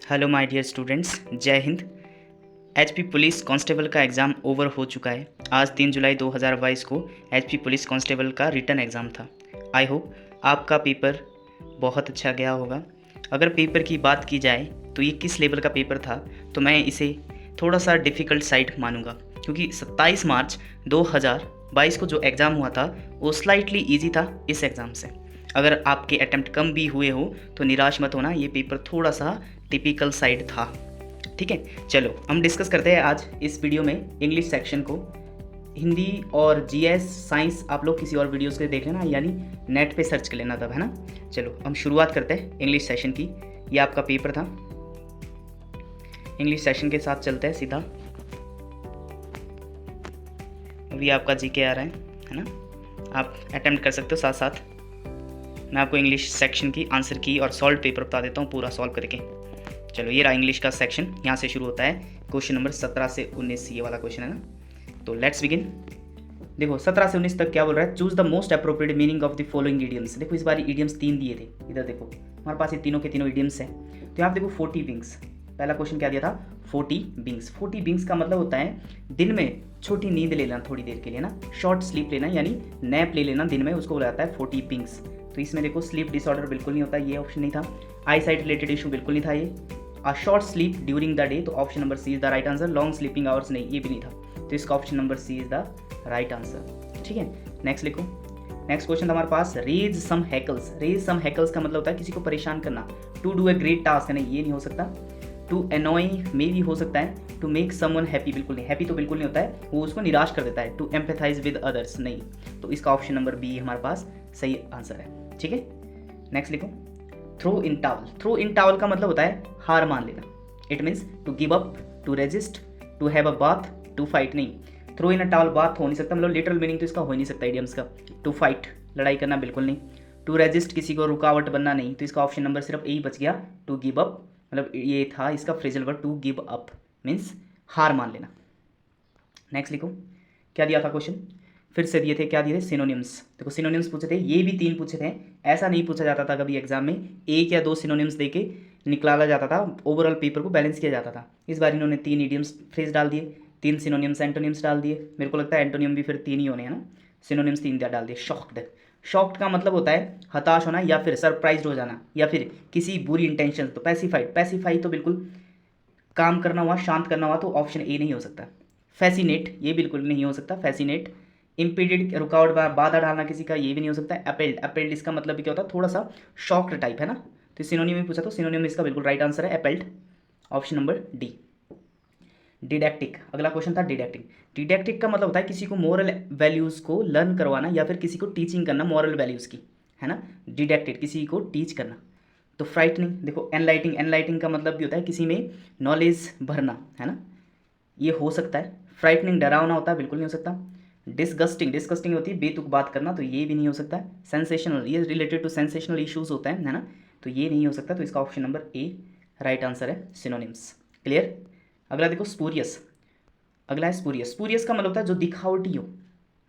Hello my dear students, जय Hind. HP police constable का exam over हो चुका है। आज 3 जुलाई 2022 को एचपी पुलिस कांस्टेबल का रिटन एग्ज़ाम था। आई होप आपका पेपर बहुत अच्छा गया होगा। अगर पेपर की बात की जाए तो ये किस लेवल का पेपर था, तो मैं इसे थोड़ा सा डिफ़िकल्ट साइड मानूंगा, क्योंकि 27 मार्च 2022 को जो एग्ज़ाम हुआ था वो स्लाइटली ईजी था इस एग्ज़ाम से। अगर आपके अटैम्प्ट कम भी हुए हो तो निराश मत होना, ये पेपर थोड़ा सा टिपिकल साइड था। ठीक है, चलो हम डिस्कस करते हैं आज इस वीडियो में इंग्लिश सेक्शन को। हिंदी और जीएस साइंस आप लोग किसी और वीडियोस के देख लेना, यानी नेट पे सर्च कर लेना तब, है ना। चलो हम शुरुआत करते हैं इंग्लिश सेशन की। ये आपका पेपर था, इंग्लिश सेशन के साथ चलते हैं सीधा। अभी आपका जीके आ रहा है ना, आप अटेम्प्ट कर सकते हो साथ साथ। मैं आपको इंग्लिश सेक्शन की आंसर की और सॉल्व पेपर बता देता हूँ पूरा सॉल्व करके। चलो ये रहा इंग्लिश का सेक्शन, यहाँ से शुरू होता है। क्वेश्चन नंबर 17 से 19 ये वाला क्वेश्चन है ना, तो लेट्स बिगिन। देखो 17 से 19 तक क्या बोल रहा है, choose the most appropriate meaning of the following idioms. देखो इस बार इडियम्स 3 दिए थे, इधर देखो हमारे पास ये तीनों के तीनों इडियम्स हैं। तो यहाँ देखो 40 विंग्स, पहला क्वेश्चन क्या दिया था, 40 विंग्स। 40 विंग्स का मतलब होता है दिन में छोटी नींद ले लेना थोड़ी देर के लिए ना, शॉर्ट स्लीप लेना, यानी नैप ले लेना दिन में, उसको बोला जाता है 40 विंग्स। तो इसमें देखो स्लीप डिसऑर्डर बिल्कुल नहीं होता, ये ऑप्शन नहीं था। आई साइट रिलेटेड इशू बिल्कुल नहीं था ये। A short sleep during the day, तो option number C is the right answer. Long sleeping hours नहीं, ये भी नहीं था, तो इसका option number C is the right answer. ठीक है, नेक्स्ट लिखो। नेक्स्ट क्वेश्चन हमारे पास, raise some hackles. Raise some hackles का मतलब होता है किसी को परेशान करना। To do a great task, नहीं ये नहीं हो सकता। टू एनॉय मे भी हो सकता है। टू मेक समवन हैप्पी बिल्कुल नहीं, हैप्पी तो बिल्कुल नहीं होता है, वो उसको निराश कर देता है। टू एम्पैथाइज विद अदर्स नहीं, तो इसका ऑप्शन नंबर बी हमारे पास सही आंसर है। ठीक है, नेक्स्ट लिखो। Throw in towel. Throw in towel का मतलब होता है हार मान लेना। It means to give up, to resist, to have a bath, to fight नहीं। Throw in a towel bath हो नहीं सकता, मतलब लिटरल मीनिंग तो इसका हो ही नहीं सकता इडियम्स का। टू फाइट लड़ाई करना बिल्कुल नहीं। टू रेजिस्ट किसी को रुकावट बनना नहीं, तो इसका ऑप्शन नंबर सिर्फ यही बच गया, टू गिव अप। मतलब ये था इसका phrasal word, to give up means हार मान लेना। नेक्स्ट लिखो, क्या दिया था क्वेश्चन, फिर से दिए थे, क्या दिए थे, सिनोनिम्स। देखो सिनोनिम्स पूछे थे, ये भी 3 पूछे थे। ऐसा नहीं पूछा जाता था कभी एग्जाम में, 1 या 2 सिनोनिम्स देके निकाला जाता था, ओवरऑल पेपर को बैलेंस किया जाता था। इस बार इन्होंने 3 इडियम्स फ्रेज डाल दिए, 3 सिनोनिम्स एंटोनिम्स डाल दिए। मेरे को लगता है एंटोनियम भी फिर 3 ही होने हैं ना, सिनोनिम्स 3 डाल दिए। शॉक्ड, शॉक्ड का मतलब होता है हताश होना या फिर सरप्राइज हो जाना या फिर किसी बुरी इंटेंशन। तो पैसिफाइड, पैसिफाई तो बिल्कुल काम करना हुआ, शांत करना हुआ, तो ऑप्शन ए नहीं हो सकता। फैसिनेट ये बिल्कुल नहीं हो सकता, फैसिनेट। इम्पीडेड रुकावट बाधा डालना किसी का, ये भी नहीं हो सकता। अपेल्ड, अपेल्ड इसका मतलब भी क्या होता है, थोड़ा सा शॉक्ड टाइप है ना, तो सिनोनिम में पूछा तो सिनोनिम इसका बिल्कुल राइट आंसर है appealed, option number D. Didactic, अगला क्वेश्चन था डिडैक्टिक। डिडैक्टिक का मतलब होता है किसी को मोरल वैल्यूज़ को लर्न करवाना या फिर किसी को टीचिंग करना मोरल वैल्यूज़ की, है ना। डिडैक्टिक किसी को टीच करना। तो फ्राइटनिंग, देखो एनलाइटिंग, एनलाइटिंग का मतलब भी होता है किसी में नॉलेज भरना, है ना, ये हो सकता है। फ्राइटनिंग डरावना होता है, बिल्कुल नहीं हो सकता। डिस्गस्टिंग, डिस्गस्टिंग होती है बेतुक बात करना, तो ये भी नहीं हो सकता है। सेंसेशनल, ये रिलेटेड टू सेंसेशनल इश्यूज होता है ना, तो ये नहीं हो सकता, तो इसका option number A right answer है, सिनोनिम्स। क्लियर। अगला देखो स्पूरियस, अगला है स्पूरियस। स्पूरियस का मतलब होता है जो दिखावटी हो,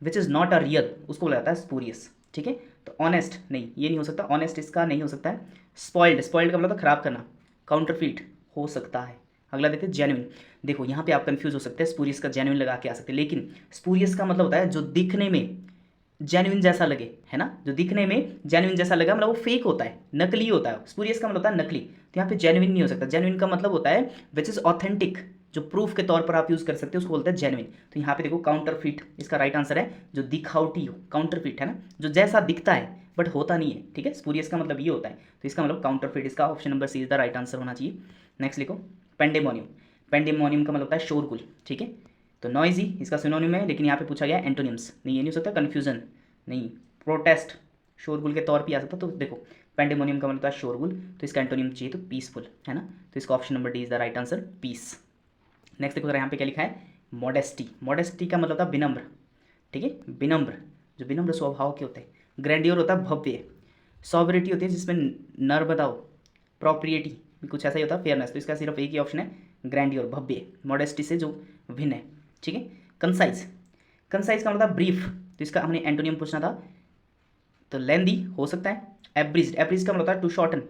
which is not a real, उसको बोला जाता है स्पूरियस। ठीक है, तो ऑनेस्ट नहीं, ये नहीं हो सकता, ऑनेस्ट इसका नहीं हो सकता है। स्पॉइल्ड, स्पॉइल्ड का मतलब होता है खराब करना। काउंटरफीट हो सकता है। अगला देखते हैं जेन्युइन। देखो यहाँ पे आप कंफ्यूज हो सकते हैं, स्पूरियस का जेन्युइन लगा के आ सकते हैं, लेकिन स्पूरियस का मतलब होता है जो दिखने में जेन्युइन जैसा लगे, है ना, जो दिखने में जेन्युइन जैसा लगा, मतलब वो फेक होता है, नकली होता है। स्पूरियस का मतलब होता है नकली, तो यहाँ पे जेन्युइन नहीं हो सकता। जेन्युइन का मतलब होता है विच इज़ ऑथेंटिक, जो प्रूफ के तौर पर आप यूज़ कर सकते हो, उसको बोलते हैं जेन्युइन। तो यहाँ पे देखो काउंटरफिट इसका राइट आंसर है, जो दिखावटी हो, काउंटरफिट है ना, जो जैसा दिखता है बट होता नहीं है। ठीक है, स्पूरियस का मतलब ये होता है, तो इसका मतलब काउंटरफिट, इसका option number C is the right answer होना चाहिए। नेक्स्ट लिखो, पेंडेमोनियम। पेंडेमोनियम का मतलब होता है शोरगुल। ठीक है, तो नॉइजी इसका सिनोनिम है, लेकिन यहाँ पे पूछा गया एंटोनिम्स, नहीं ये नहीं हो सकता। कन्फ्यूजन नहीं, प्रोटेस्ट शोरगुल के तौर पे आ सकता। तो देखो पेंडेमोनियम का मतलब होता है शोरगुल, तो इसका एंटोनियम चाहिए तो पीसफुल, है ना, तो इसका option number D is the right answer, peace. Next देखो यहाँ पे क्या लिखा है, मॉडेस्टी। मॉडेस्टी का मतलब होता है विनम्र। ठीक है, विनम्र, जो विनम्र स्वभाव के होते हैं। ग्रैंडियर होता है भव्य। सॉवरिटी होती है जिसमें नर्मदा हो। प्रॉप्रिएटी कुछ ऐसा ही होता है, फेयरनेस, तो इसका सिर्फ एक ही ऑप्शन है, ग्रैंडियर, भव्य। मॉडेस्टी से जो भिन्न है। ठीक है, कंसाइज, कंसाइज का मतलब ब्रीफ, तो इसका हमने एंटोनियम पूछना था, तो लेंदी हो सकता है। एब्रिज, एब्रिज का मतलब होता है टू शॉर्टन,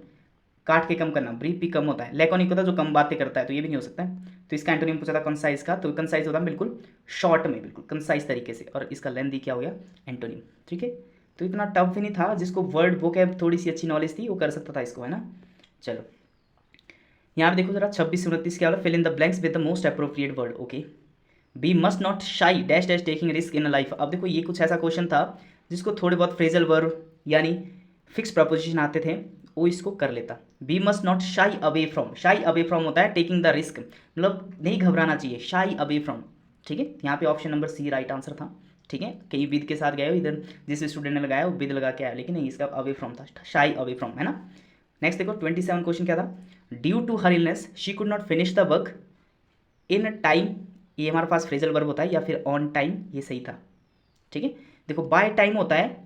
काट के कम करना, ब्रीफ भी कम होता है, लैकोनिक होता है जो कम बातें करता है, तो ये भी नहीं हो सकता है। तो इसका एंटोनिम पूछा था कंसाइज का, तो कंसाइज होता है बिल्कुल शॉर्ट में, बिल्कुल कंसाइज तरीके से, और इसका लेंथी क्या हो गया एंटोनिम। ठीक है, तो इतना टफ भी नहीं था, जिसको वर्ड वोकैब थोड़ी सी अच्छी नॉलेज थी वो कर सकता था इसको, है ना। चलो यहाँ पे देखो जरा 26 से 29 क्या होगा, fill in the blanks with the most appropriate word. Okay, we must not shy dash dash taking risk in life. अब देखो ये कुछ ऐसा क्वेश्चन था जिसको थोड़े बहुत फ्रेजल वर्ब यानी फिक्स प्रपोजिशन आते थे, वो इसको कर लेता। We must not shy away from, shy away from होता है टेकिंग द रिस्क, मतलब नहीं घबराना चाहिए, शाई अवे फ्रॉम। ठीक है, यहाँ पे option number C right answer था। ठीक है, कहीं विद के साथ गए हो, इधर जिस स्टूडेंट ने लगाया वो विद लगा के आया, लेकिन नहीं, इसका अवे फ्रॉम था, शाई अवे फ्रॉम, है ना। नेक्स्ट देखो 27 क्वेश्चन क्या था, due to her illness she could not finish the work in time. ये हमारे पास फ्रेजल वर्ब होता है, या फिर ऑन टाइम, ये सही था। ठीक है, देखो बाय टाइम होता है,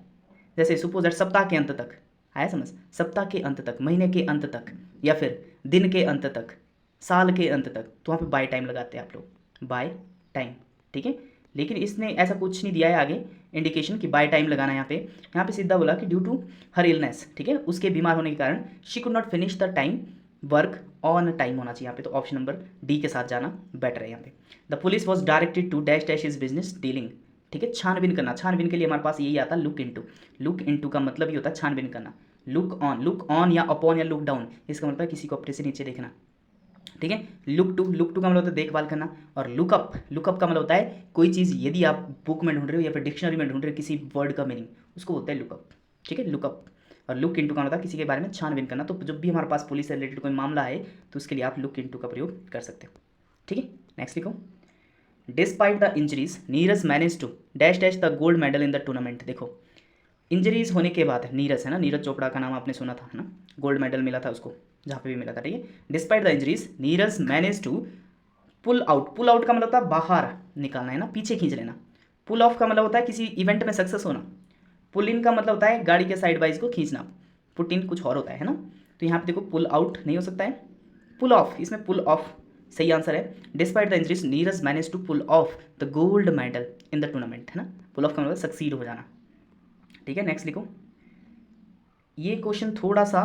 जैसे सपोज दैट सप्ताह के अंत तक, आया समझ, सप्ताह के अंत तक, महीने के अंत तक, या फिर दिन के अंत तक, साल के अंत तक, तो वहाँ पे बाय टाइम लगाते हैं आप लोग, बाय टाइम। ठीक है, लेकिन इसने ऐसा कुछ नहीं दिया है आगे इंडिकेशन कि बाय टाइम लगाना है यहाँ पे सीधा बोला कि ड्यू टू हर इलनेस। ठीक है, उसके बीमार होने के कारण she could not finish the time work on time होना चाहिए यहाँ पे, तो ऑप्शन नंबर डी के साथ जाना बेटर है यहाँ पे। The police was directed to dash dash is business dealing. ठीक है, छानबीन करना, छानबीन के लिए हमारे पास यही आता है लुक इनटू। लुक इनटू का मतलब ही होता है छानबीन करना। लुक ऑन या अपॉन या लुक डाउन, इसका मतलब है किसी को अपने से नीचे देखना। ठीक है, लुक टू का मतलब होता है देखभाल करना, और लुकअप का मतलब होता है कोई चीज़ यदि आप बुक में ढूंढ रहे हो या फिर डिक्शनरी में ढूंढ रहे हो किसी वर्ड का मीनिंग, उसको बोलते हैं लुकअप। ठीक है, लुकअप। और लुक इनटू का मतलब किसी के बारे में छानबीन करना, तो जब भी हमारे पास पुलिस से रिलेटेड कोई मामला है तो उसके लिए आप लुक इनटू का प्रयोग कर सकते हो। ठीक है, नेक्स्ट लिखो, despite the injuries Neeraj manage to dash dash the gold medal in the tournament. देखो इंजरीज होने के बाद, नीरज है ना, नीरज चोपड़ा का नाम आपने सुना था, है ना, गोल्ड मेडल मिला था उसको जहाँ पे भी मिला था। ठीक है, despite the injuries Neeraj manage to pull out. Pull out का मतलब होता है बाहर निकालना, है ना, पीछे खींच लेना। पुल ऑफ का मतलब होता है किसी इवेंट में सक्सेस होना। पुल इन का मतलब होता है गाड़ी के साइड वाइज को खींचना। पुट इन कुछ और होता है ना, तो यहाँ पे देखो पुल आउट नहीं हो सकता है, पुल ऑफ, इसमें पुल ऑफ सही आंसर है। Despite the injuries Neeraj manage to pull off the gold medal in the tournament, है ना, पुल ऑफ का मतलब सक्सीड हो जाना। ठीक है, नेक्स्ट लिखो, ये क्वेश्चन थोड़ा सा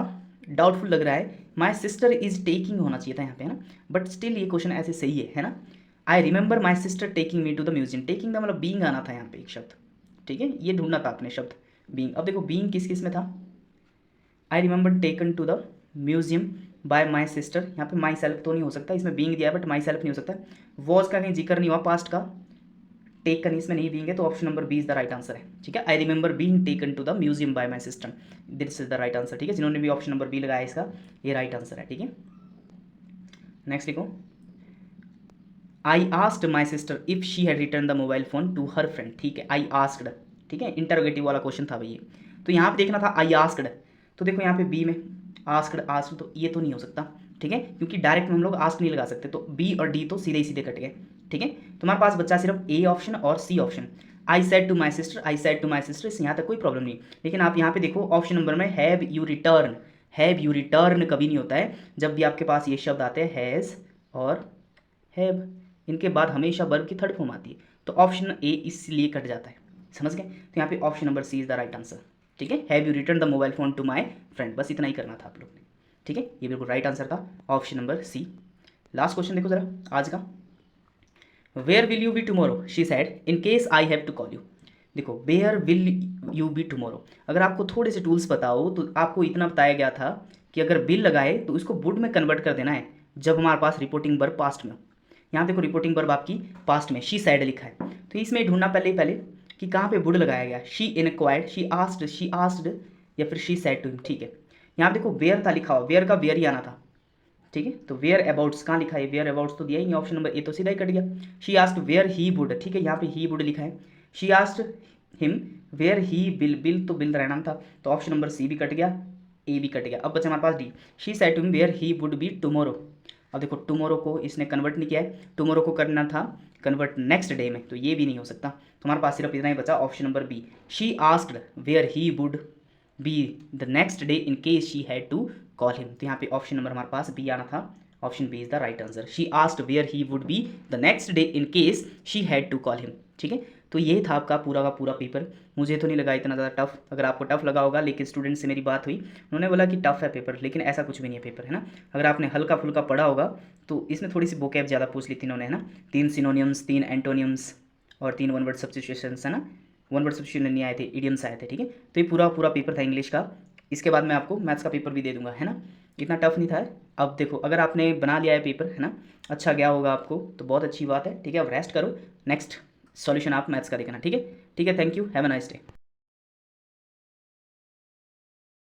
डाउटफुल लग रहा है, माई सिस्टर इज टेकिंग होना चाहिए था यहाँ पे, है ना, बट स्टिल ये क्वेश्चन ऐसे सही है ना। I remember my sister taking me to the museum. Taking का मतलब बीइंग आना था यहाँ पे एक शब्द। ठीक है, ये ढूंढना था अपने शब्द बीइंग। अब देखो बीइंग किस किस में था, I remember taken to the museum by my sister, यहाँ पे माई सेल्फ तो नहीं हो सकता, इसमें बीइंग दिया है बट माई सेल्फ नहीं हो सकता। वॉज का कहीं जिक्र नहीं हुआ पास्ट का, टेकन इसमें नहीं बीइंग है, तो option number B is the right answer है। ठीक है, I remember being taken to the museum by my sister, this is the right answer. ठीक है, जिन्होंने भी ऑप्शन नंबर बी लगाया इसका ये राइट आंसर है। ठीक है, नेक्स्ट लिखो, I asked my sister if she had return the mobile phone to her friend. ठीक है, आई आस्क्ड, ठीक है, इंटरोगेटिव वाला क्वेश्चन था भैया, तो यहाँ पे देखना था आई आस्क्ड, तो देखो यहाँ पे बी में आस्क्ड तो ये तो नहीं हो सकता। ठीक है, क्योंकि डायरेक्ट में हम लोग आस्क नहीं लगा सकते, तो बी और डी तो सीधे ही सीधे कट गए। ठीक है, तुम्हारे पास बच्चा सिर्फ ए ऑप्शन और C option. I said to my sister, I said to my sister, यहाँ तक कोई प्रॉब्लम नहीं, लेकिन आप यहाँ पे देखो ऑप्शन नंबर में have you return, have you return कभी नहीं होता है। जब भी आपके पास ये शब्द आते हैं हैज़ और हैव, इनके बाद हमेशा वर्ब की थर्ड फॉर्म आती है, तो ऑप्शन ए इसलिए कट जाता है, समझ गए। तो यहाँ पे option number C is the right answer. ठीक है, have you return the mobile phone to my friend, बस इतना ही करना था आप लोग ने। ठीक है, ये बिल्कुल राइट आंसर था, option number C. Last question देखो जरा आज का, where will you be tomorrow she said in case I have to call you. देखो where will you be tomorrow, अगर आपको थोड़े से टूल्स पता हो तो आपको इतना बताया गया था कि अगर बिल लगाए तो इसको वुड में कन्वर्ट कर देना है जब हमारे पास रिपोर्टिंग वर्ब पास्ट में हो। यहाँ देखो रिपोर्टिंग वर्ब आपकी पास्ट में शी सैड लिखा है, तो इसमें ढूंढना पहले कि कहाँ पे वुड लगाया गया, शी इनक्वायर्ड, शी आस्क्ड या फिर शी सैड टू हिम। ठीक है, यहाँ देखो वेयर था लिखा हुआ, वेयर का वेयर ही आना था। ठीक है, तो वेयर अबाउट्स कहाँ लिखा है, वेयर अबाउट्स तो दिया ही नहीं, ऑप्शन नंबर ए तो सीधा ही कट गया। She asked where he would, ठीक है, यहाँ पे ही वुड लिखा है। She asked him where he will तो बिल रहना था, तो ऑप्शन नंबर सी भी कट गया, ए भी कट गया। अब बचा हमारे पास D, she said to him where he would be tomorrow. अब देखो टुमारो को इसने कन्वर्ट नहीं किया है, टुमारो को करना था कन्वर्ट नेक्स्ट डे में, तो ये भी नहीं हो सकता। तो हमारे पास सिर्फ इतना ही बचा, option number B, she asked where he would be the next day in case she had to call him. तो यहाँ पे ऑप्शन नंबर हमारे पास बी आना था, option B is the right answer. She asked where he would be the next day in case she had to call him. ठीक है, तो ये था आपका पूरा का पूरा पेपर। मुझे तो नहीं लगा इतना ज़्यादा टफ, अगर आपको टफ लगा होगा, लेकिन स्टूडेंट से मेरी बात हुई, उन्होंने बोला कि टफ है पेपर, लेकिन ऐसा कुछ भी नहीं है पेपर, है ना। अगर आपने हल्का फुल्का पढ़ा होगा तो इसमें थोड़ी सी वोकैब ज़्यादा पूछ ली थी इन्होंने, है ना। 3 सिनोनियम्स, 3 एंटोनियम्स और 3 वन वर्ड सब्स्टिट्यूशंस, है ना। वन वर्ड सब्स्टिट्यूशन नहीं आए थे, इडियम्स आए थे, ठीक है। तो ये पूरा पूरा पेपर था इंग्लिश का। इसके बाद मैं आपको मैथ्स का पेपर भी दे दूंगा, है ना। इतना टफ नहीं था। अब देखो, अगर आपने बना लिया है पेपर, है ना, अच्छा गया होगा आपको तो बहुत अच्छी बात है, ठीक है। अब रेस्ट करो, नेक्स्ट सॉल्यूशन आप मैथ्स का देखना, ठीक है। ठीक है, thank you, have a nice day.